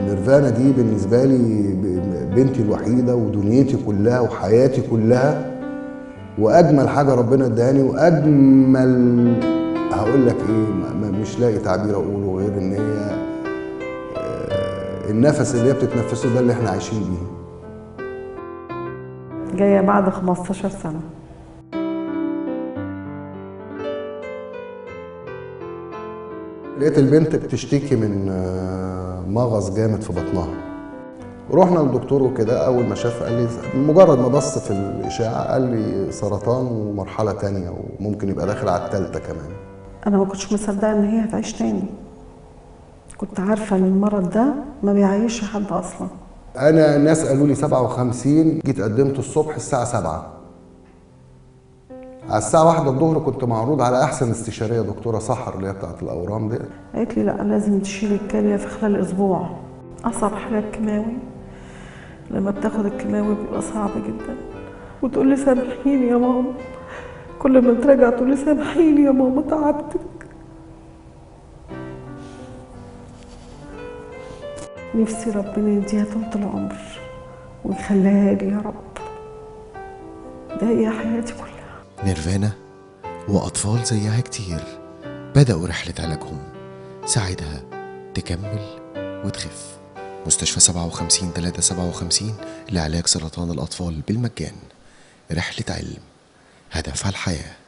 نيرفانا دي بالنسبة لي بنتي الوحيدة ودنيتي كلها وحياتي كلها، وأجمل حاجة ربنا اداني، وأجمل هقول لك إيه، مش لاقي تعبير أقوله غير إن هي النفس اللي هي بتتنفسه ده اللي إحنا عايشين بيه. جاية بعد 15 سنة. لقيت البنت بتشتكي من مغص جامد في بطنها. رحنا للدكتور وكده، اول ما شاف قال لي، مجرد ما بص في الاشاعه قال لي سرطان ومرحله تانية وممكن يبقى داخل على الثالثه كمان. انا ما كنتش مصدقه ان هي هتعيش تاني. كنت عارفه ان المرض ده ما بيعيش حد اصلا. انا الناس قالوا لي 57، جيت قدمت الصبح الساعه 7. على الساعه 1 الظهر كنت معروض على احسن استشاريه دكتوره سحر اللي هي بتاعت الاورام دي. قالت لي لا، لازم تشيل الكليه في خلال اسبوع. اصعب حاجه الكيماوي، لما بتاخد الكيماوي بيبقى صعب جدا. وتقول لي سامحيني يا ماما، كل ما تراجع تقول لي سامحيني يا ماما تعبتك. نفسي ربنا يديها طول العمر ويخليها لي يا رب. ده هي حياتي كلها. نيرفانا وأطفال زيها كتير بدأوا رحلة علاجهم، ساعدها تكمل وتخف. مستشفى 57 لعلاج سرطان الأطفال بالمجان. رحلة علم هدفها الحياة.